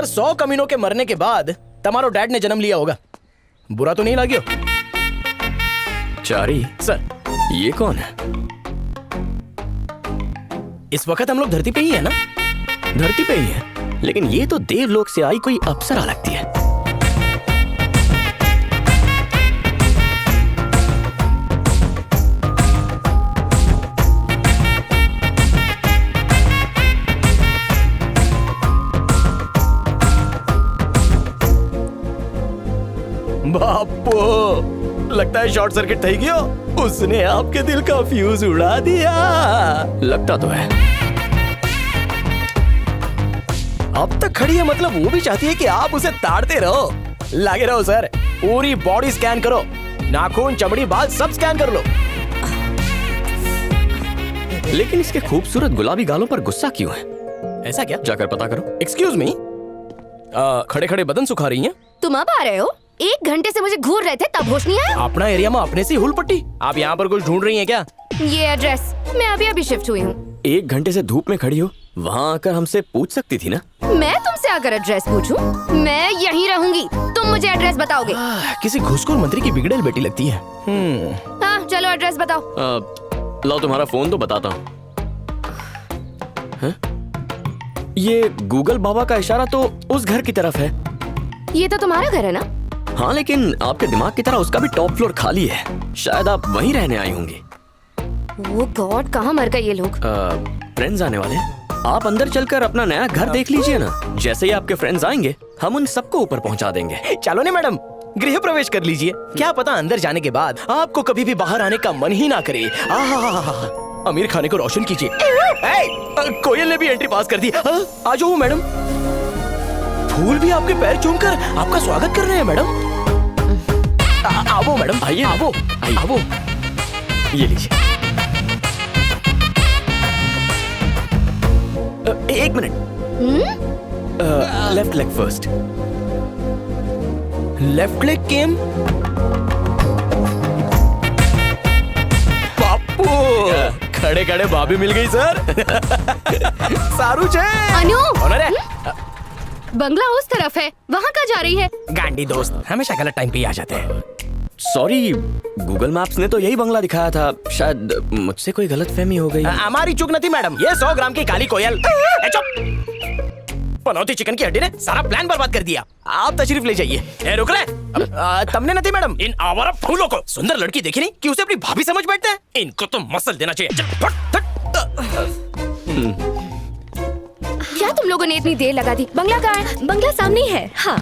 Sir 100 कमीनों के मरने के बाद तुम्हारो डैड ने जन्म लिया होगा, बुरा तो नहीं लगियो? चारी सर ये कौन है? इस वक्त हम लोग धरती पे ही है ना? धरती पे ही है, लेकिन ये तो देवलोक से आई कोई अप्सरा लगती है। बापू लगता है शॉर्ट सर्किट थई गयो, उसने आपके दिल का फ्यूज उड़ा दिया। लगता तो है। अब तक खड़ी है, मतलब वो भी चाहती है कि आप उसे ताड़ते रहो। लगे रहो सर, पूरी बॉडी स्कैन करो, नाखून चमड़ी बाल सब स्कैन कर लो। लेकिन इसके खूबसूरत गुलाबी गालों पर गुस्सा क्यों है? ऐसा क्या? जाकर पता करो। एक्सक्यूज मी, खड़े खड़े बदन सुखा रही हैं? तुम अब आ रहे हो? 1 घंटे से मुझे घूर रहे थे तब होश नहीं आया? अपना एरिया में अपने से ही हुल पट्टी। आप यहाँ पर कुछ ढूंढ रही हैं क्या? ये एड्रेस, मैं अभी शिफ्ट हुई हूँ। 1 घंटे से धूप में खड़ी हो, वहाँ आकर हमसे पूछ सकती थी ना। मैं तुमसे आकर एड्रेस पूछूं? मैं यहीं रहूंगी, तुम मुझे एड्रेस बताओगे? किसी घुसखोर मंत्री की बिगड़ेल बेटी लगती है। हाँ चलो एड्रेस बताओ। लाओ तुम्हारा फोन तो बताता हूँ। ये गूगल बाबा का इशारा तो उस घर की तरफ है। ये तो तुम्हारा घर है ना? हाँ, लेकिन आपके दिमाग की तरह उसका भी टॉप फ्लोर खाली है। शायद आप वहीं रहने आई होंगी। ओह गॉड, कहाँ मर गए ये लोग? फ्रेंड्स आने वाले हैं, आप अंदर चलकर अपना नया घर देख लीजिए ना। जैसे ही आपके फ्रेंड्स आएंगे हम उन सबको ऊपर पहुंचा देंगे। चलो नहीं मैडम, गृह प्रवेश कर लीजिए। क्या पता अंदर जाने के बाद आपको कभी भी बाहर आने का मन ही ना करे। अमीर खाने को रोशन कीजिए। कोयल ने भी एंट्री पास कर दी। आ जाओ मैडम, फूल भी आपके पैर चूमकर आपका स्वागत कर रहे हैं मैडम। आओ मैडम, आइए, आओ आओ। ये लीजिए। 1 minute. Left leg first. Left leg came. बापू खड़े खड़े भाभी मिल गई सर। सारू छे। अनु, बंगला उस तरफ है, वहाँ कहाँ जा रही है? गांडी दोस्त हमेशा गलत टाइम पे ही आ जाते हैं। सॉरी, गूगल मैप्स ने तो यही बंगला दिखाया था। शायद मुझसे कोई गलतफहमी हो गई। हमारी चूक नहीं मैडम, ये 100 ग्राम की काली कोयल। पनौती चिकन की हड्डी ने सारा प्लान बर्बाद कर दिया। आप तशरीफ ले जाइए। रुक रहे तुमने नहीं मैडम, इन आवारा फूलों को सुंदर लड़की देखी नहीं कि उसे अपनी भाभी समझ बैठते हैं। इनको तो मसल देना चाहिए। क्या तुम लोगों ने इतनी देर लगा दी? बंगला कहाँ है? बंगला सामने ही है। हाँ।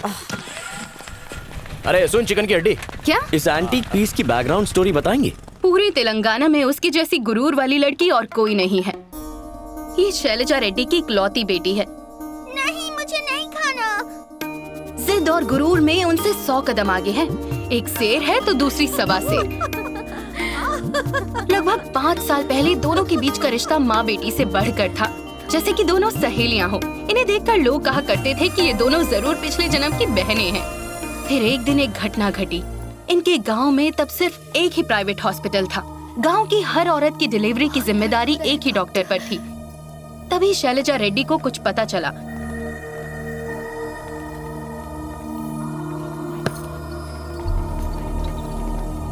अरे सुन चिकन की हड्डी, क्या? इस एंटीक पीस की बैकग्राउंड स्टोरी बताएंगे? पूरे तेलंगाना में उसकी जैसी गुरूर वाली लड़की और कोई नहीं है। ये शैलजा रेड्डी की इकलौती बेटी है। नहीं, मुझे नहीं खाना। जिद और गुरूर में उनसे 100 कदम आगे है। एक शेर है तो दूसरी सवा शेर। लगभग 5 साल पहले दोनों के बीच का रिश्ता माँ बेटी से बढ़कर था, जैसे कि दोनों सहेलियां हो। इन्हें देखकर लोग कहा करते थे कि ये दोनों जरूर पिछले जन्म की बहनें हैं। फिर एक दिन एक घटना घटी। इनके गांव में तब सिर्फ एक ही प्राइवेट हॉस्पिटल था। गांव की हर औरत की डिलीवरी की जिम्मेदारी एक ही डॉक्टर पर थी। तभी शैलजा रेड्डी को कुछ पता चला।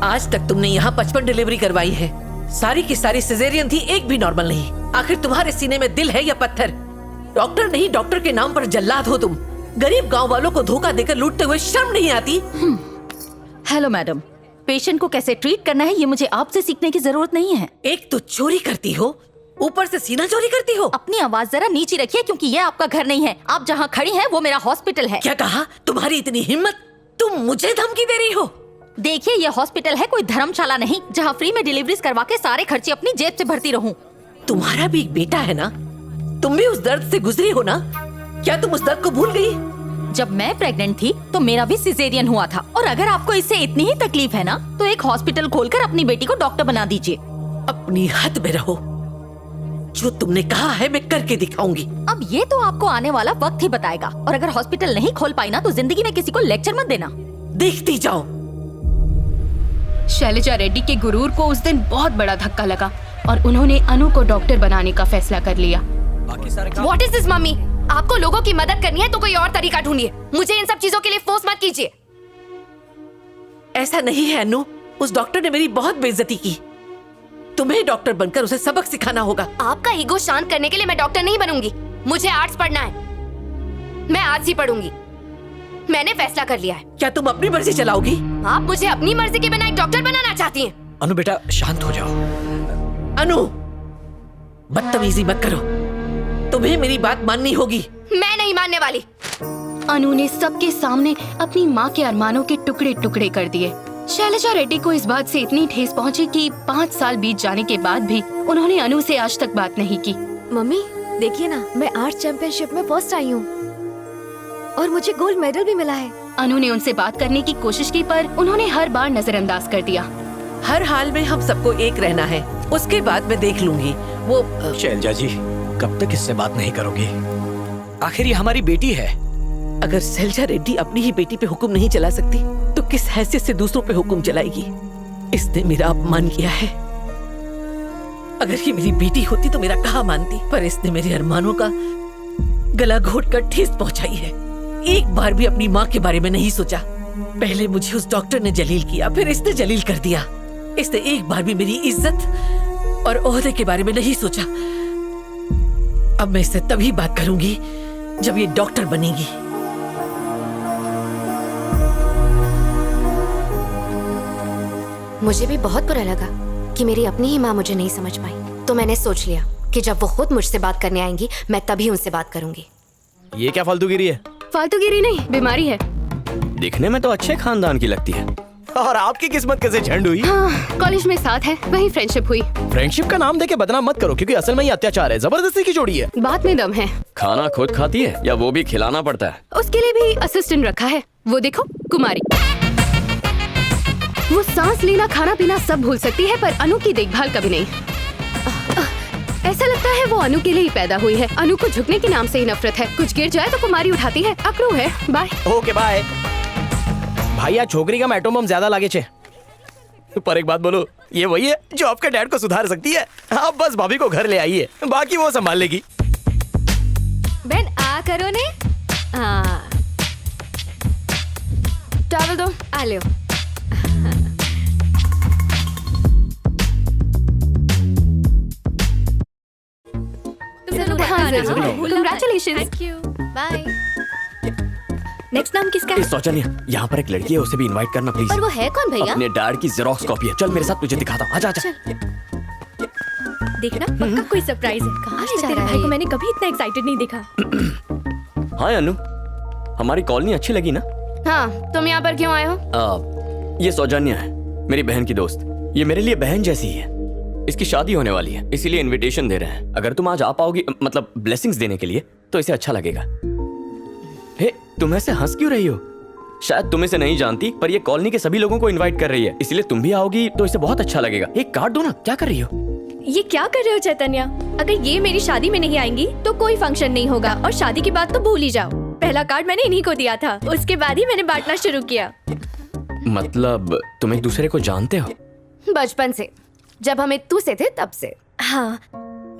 आज तक तुमने यहाँ 55 डिलीवरी करवाई है। सारी की सारी सिजेरियन थी, एक भी नॉर्मल नहीं। आखिर तुम्हारे सीने में दिल है या पत्थर? डॉक्टर नहीं, डॉक्टर के नाम पर जल्लाद हो तुम। गरीब गांव वालों को धोखा देकर लूटते हुए शर्म नहीं आती? हेलो मैडम, पेशेंट को कैसे ट्रीट करना है ये मुझे आपसे सीखने की जरूरत नहीं है। एक तो चोरी करती हो, ऊपर से सीना चोरी करती हो। अपनी आवाज जरा नीचे रखिए, क्योंकि ये आपका घर नहीं है। आप जहाँ खड़ी हैं वो मेरा हॉस्पिटल है। क्या कहा? तुम्हारी इतनी हिम्मत, तुम मुझे धमकी दे रही हो? देखिए, ये हॉस्पिटल है, कोई धर्मशाला नहीं जहाँ फ्री में डिलीवरीज करवा के सारे खर्चे अपनी जेब से भरती रहूं। तुम्हारा भी एक बेटा है ना, तुम भी उस दर्द से गुजरी हो ना? क्या तुम उस दर्द को भूल गई? जब मैं प्रेग्नेंट थी तो मेरा भी सिजेरियन हुआ था। और अगर आपको इससे इतनी ही तकलीफ है ना, तो एक हॉस्पिटल खोलकर अपनी बेटी को डॉक्टर बना दीजिए। अपनी हद में रहो। जो तुमने कहा है मैं करके दिखाऊंगी। अब ये तो आपको आने वाला वक्त ही बताएगा। और अगर हॉस्पिटल नहीं खोल पाई ना, तो जिंदगी में किसी को लेक्चर मत देना। देखती जाओ। शैलजा रेड्डी के गुरूर को उस दिन बहुत बड़ा धक्का लगा और उन्होंने अनु को डॉक्टर बनाने का फैसला कर लिया। What is this, mummy? आपको लोगों की मदद करनी है तो कोई और तरीका ढूंढिए, मुझे इन सब चीजों के लिए फोर्स मत कीजिए। ऐसा नहीं है अनु, उस डॉक्टर ने मेरी बहुत बेइज्जती की। तुम्हें डॉक्टर बनकर उसे सबक सिखाना होगा। आपका ईगो शांत करने के लिए मैं डॉक्टर नहीं बनूंगी। मुझे आर्ट्स पढ़ना है, मैं आर्ट्स ही पढ़ूंगी। मैंने फैसला कर लिया है। क्या तुम अपनी मर्जी चलाओगी? आप मुझे अपनी मर्जी के बिना एक डॉक्टर बनाना चाहती हैं? अनु बेटा शांत हो जाओ। अनु, बदतमीजी मत करो, तुम्हें मेरी बात माननी होगी। मैं नहीं मानने वाली। अनु ने सबके सामने अपनी माँ के अरमानों के टुकड़े टुकड़े कर दिए। शैलजा रेड्डी को इस बात से इतनी ठेस पहुंची कि 5 साल बीत जाने के बाद भी उन्होंने अनु से आज तक बात नहीं की। मम्मी देखिए ना, मैं आर्ट्स चैंपियनशिप में फर्स्ट आई हूँ और मुझे गोल्ड मेडल भी मिला है। अनु ने उनसे बात करने की कोशिश की पर उन्होंने हर बार नजरअंदाज कर दिया। हर हाल में हम सबको एक रहना है, उसके बाद मैं देख लूंगी। वो शैलजा जी, कब तक इससे बात नहीं करोगे? आखिर ये हमारी बेटी है। अगर शैलजा रेड्डी अपनी ही बेटी पे हुक्म नहीं चला सकती तो किस हैसियत से दूसरों पे हुक्म चलाएगी? इसने मेरा अपमान किया है। अगर ये मेरी बेटी होती तो मेरा कहा मानती, पर इसने मेरे अरमानों का गला घोट कर ठेस पहुंचाई है। एक बार भी अपनी माँ के बारे में नहीं सोचा। पहले मुझे उस डॉक्टर ने जलील किया, फिर इसने जलील कर दिया। इसने एक बार भी मेरी इज्जत और ओहदे के बारे में नहीं सोचा। अब मैं इससे तभी बात करूंगी जब ये डॉक्टर बनेगी। मुझे भी बहुत बुरा लगा कि मेरी अपनी ही माँ मुझे नहीं समझ पाई, तो मैंने सोच लिया कि जब वो खुद मुझसे बात करने आएंगी मैं तभी उनसे बात करूंगी। ये क्या फालतूगिरी है? फालतूगिरी नहीं, बीमारी है। दिखने में तो अच्छे खानदान की लगती है। और आपकी किस्मत कैसे झंड हुई? हाँ, कॉलेज में साथ है, वही फ्रेंडशिप हुई। फ्रेंडशिप का नाम देके बदनाम मत करो, क्योंकि असल में ये अत्याचार है, जबरदस्ती की जोड़ी है। बात में दम है। खाना खुद खाती है या वो भी खिलाना पड़ता है? उसके लिए भी असिस्टेंट रखा है। वो देखो, कुमारी। वो सांस लेना, खाना पीना सब भूल सकती है, पर अनु की देखभाल कभी नहीं। ऐसा लगता है वो अनु के लिए ही पैदा हुई है। अनु को झुकने के नाम से ही नफरत है। कुछ गिर जाए तो कुमारी उठाती है। अकड़ू है। बाय। Okay bye. भाई, आ छोकरी का एटम बम ज्यादा लागे छे। पर एक बात बोलो, ये वही है जो आपके डैड को सुधार सकती है? आप बस भाभी को घर ले आइए, बाकी वो संभाल लेगी। बहन आ करो ने। हाँ, टॉवल दो, आ लो। Congratulations. Thank you, bye. Next नाम किसका ए, है? सौजन्या, यहाँ पर एक लड़की है, उसे भी इनवाइट करना प्लीज। पर वो है कौन भैया? अपने डैड की जेरोक्स कॉपी है। चल मेरे साथ, तुझे दिखाता हूँ। आजा आजा। देखना, पक्का कोई सरप्राइज है। कहाँ आज ले तक जा तेरे रहा है भाई को ये? मैंने कभी इतना एक्साइटेड नहीं देखा। हाँ अनु, हमारी कॉलोनी अच्छी लगी ना? हाँ, तुम यहाँ पर क्यों आए हो? ये सौजन्या है, मेरी बहन की दोस्त। ये मेरे लिए बहन जैसी है। इसकी शादी होने वाली है, इसीलिए इनविटेशन दे रहे हैं। अगर तुम आज आ पाओगी, मतलब ब्लेसिंग्स देने के लिए, तो इसे अच्छा लगेगा। हे, तुम ऐसे हंस क्यों रही हो? शायद तुम इसे नहीं जानती, पर ये कॉलोनी के सभी लोगों को इनवाइट कर रही है, इसलिए तुम भी आओगी तो इसे बहुत अच्छा लगेगा। एक कार्ड दो ना। क्या कर रही हो? ये क्या कर रहे हो चैतन्या? अगर ये मेरी शादी में नहीं आएंगी तो कोई फंक्शन नहीं होगा, और शादी की बात तो भूल ही जाओ। पहला कार्ड मैंने इन्हीं को दिया था, उसके बाद ही मैंने बांटना शुरू किया। मतलब तुम एक दूसरे को जानते हो? बचपन से, जब हम इत्तू से थे तब से। हाँ,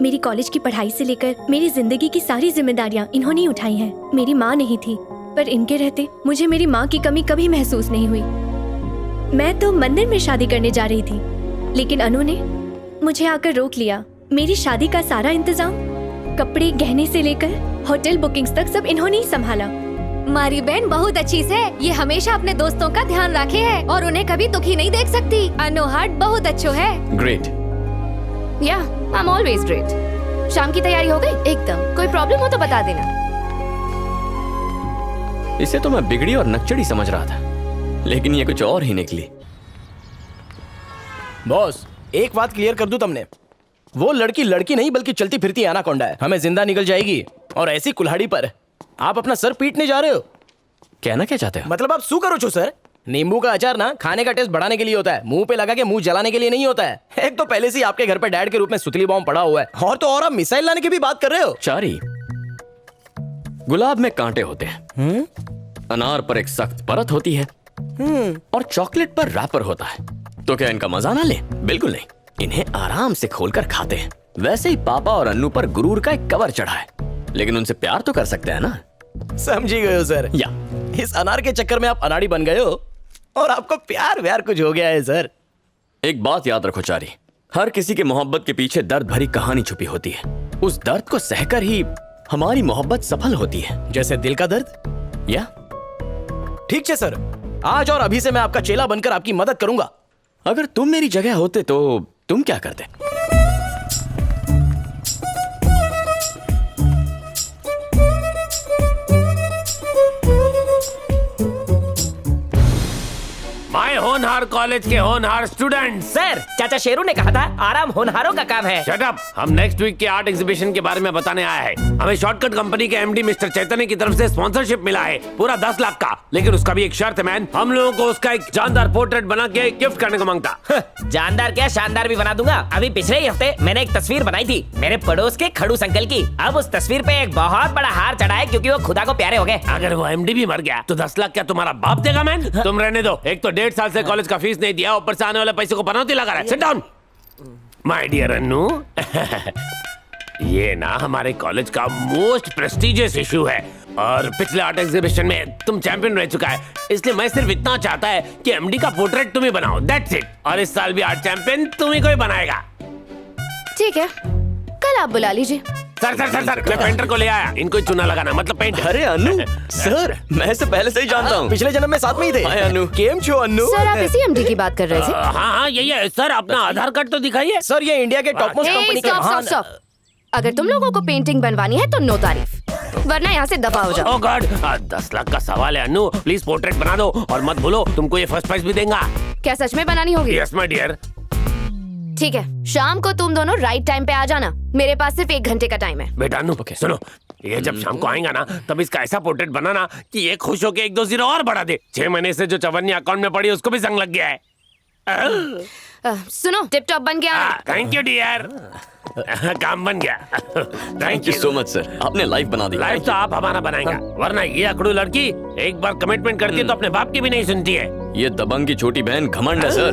मेरी कॉलेज की पढ़ाई से लेकर मेरी जिंदगी की सारी जिम्मेदारियां इन्होंने ही उठाई हैं। मेरी माँ नहीं थी, पर इनके रहते मुझे मेरी माँ की कमी कभी महसूस नहीं हुई। मैं तो मंदिर में शादी करने जा रही थी, लेकिन अनु ने मुझे आकर रोक लिया। मेरी शादी का सारा इंतजाम, कपड़े गहने से लेकर होटल बुकिंग्स तक सब इन्होंने ही संभाला। मारी बहन बहुत अच्छी से, ये हमेशा अपने दोस्तों का ध्यान रखे है और उन्हें कभी दुखी नहीं देख सकती। अनु हार्ट बहुत अच्छो है। ग्रेट। या, आई एम ऑलवेज ग्रेट। शाम की तैयारी हो गई? एकदम। कोई प्रॉब्लम हो तो बता देना। इसे तो मैं बिगड़ी और नकचड़ी समझ रहा था, लेकिन ये कुछ और ही निकली। बॉस, एक बात क्लियर कर दूं तुमने, वो लड़की लड़की नहीं बल्कि चलती फिरती एनाकोंडा है। हमें जिंदा निकल जाएगी, और ऐसी कुल्हाड़ी पर आप अपना सर पीटने जा रहे हो। कहना क्या चाहते हो? मतलब आप सू करो छो सर। नींबू का अचार ना खाने का टेस्ट बढ़ाने के लिए होता है, मुंह पे लगा के मुंह जलाने के लिए नहीं होता है। एक तो पहले से ही आपके घर पे डैड के रूप में सुतली बॉम्ब पड़ा हुआ है, और तो और आप मिसाइल लाने की भी बात कर रहे हो। चारी, गुलाब में कांटे होते हैं, अनार पर एक सख्त परत होती है, और चॉकलेट पर रैपर होता है। तो क्या इनका मजा ना ले? बिल्कुल नहीं, इन्हें आराम से खोलकर खाते हैं। वैसे ही पापा और अन्नू पर गुरूर का एक कवर चढ़ा है। लेकिन उनसे प्यार तो कर सकते हैं ना। समझी गए हो सर। या इस अनार के चक्कर में आप अनाड़ी बन गए हो और आपको प्यार व्यार कुछ हो गया है सर। एक बात याद रखो चारी, हर किसी के मोहब्बत के पीछे दर्द भरी कहानी छुपी होती है। उस दर्द को सहकर ही हमारी मोहब्बत सफल होती है। जैसे दिल का दर्द। या ठीक है सर, आज और अभी से मैं आपका चेला बनकर आपकी मदद करूंगा। अगर तुम मेरी जगह होते तो तुम क्या करते? माय होनहार कॉलेज के होनहार स्टूडेंट। सर, चाचा शेरू ने कहा था आराम होनहारों का काम है। Shut up. हम नेक्स्ट वीक के आर्ट एग्जीबिशन के बारे में बताने आया है। हमें शॉर्टकट कंपनी के एमडी मिस्टर चैतन्य की तरफ से स्पॉन्सरशिप मिला है, पूरा 10 लाख का। लेकिन उसका भी एक शर्त है मैन, हम लोगों को उसका एक जानदार पोर्ट्रेट बना के गिफ्ट करने को मांगता। जानदार क्या, शानदार भी बना दूंगा। अभी पिछले ही हफ्ते मैंने एक तस्वीर बनाई थी मेरे पड़ोस के खड़ूस अंकल की। अब उस तस्वीर पे एक बहुत बड़ा हार चढ़ा है क्योंकि वो खुदा को प्यारे हो गए। अगर वो एमडी भी मर गया तो 10 लाख क्या तुम्हारा बाप देगा मैन? तुम रहने दो। एक तो 1.5 साल से कॉलेज का फीस नहीं दिया, ऊपर से आने वाले पैसे को पनौती लगा रहा है। Sit down my dear Annu. ये ना हमारे कॉलेज का मोस्ट प्रेस्टिजियस इशू है और पिछले आर्ट एग्जीबिशन में तुम चैंपियन रह चुका है, इसलिए मैं सिर्फ इतना चाहता है कि एमडी का पोर्ट्रेट तुम ही बनाओ, दैट्स इट। और इस साल भी आर्ट चैंपियन तुम ही कोई बनाएगा। ठीक है, कल आप बुला लीजिए। सर सर सर सर, मैं पेंटर को ले आया, इनको चुना लगाना मतलब पेंट। अरे अनु सर, मैं इसे पहले से ही जानता हूँ। पिछले जन्म में साथ में ही थे। हाय अनु। केम छो अनु? सर, आप इसी एमडी की बात कर रहे थे? हाँ हाँ यही है सर, अपना आधार कार्ड तो दिखाइए। सर, ये इंडिया के टॉप मोस्ट कंपनी के स्टॉप स्टॉप महान। स्टॉप। अगर तुम लोगों को पेंटिंग बनवानी है तो नो तारीफ, वरना यहाँ से दफा हो जाओ। ओह गॉड, 10 लाख का सवाल है अनु, प्लीज पोर्ट्रेट बना दो और मत भूलो तुमको ये फर्स्ट प्राइज भी देगा। क्या सच में बनानी होगी? Yes my dear. ठीक है, शाम को तुम दोनों राइट टाइम पे आ जाना। मेरे पास सिर्फ 1 घंटे का टाइम है। बेटा अनु सुनो, ये जब शाम को आएगा ना तब इसका ऐसा पोर्ट्रेट बनाना कि ये खुश होके 1-2 जीरो और बढ़ा दे। 6 महीने से जो चवन्नी अकाउंट में पड़ी उसको भी संग लग गया है। सुनो, टिप टॉप बन के आना। Thank you dear. काम बन गया। Thank you so much sir, आपने लाइफ बना दी। लाइफ तो आप हमारा बनाएंगा, वरना ये अकड़ू लड़की एक बार कमिटमेंट करती है तो अपने बाप की भी नहीं सुनती है। ये दबंग की छोटी बहन घमंड है सर।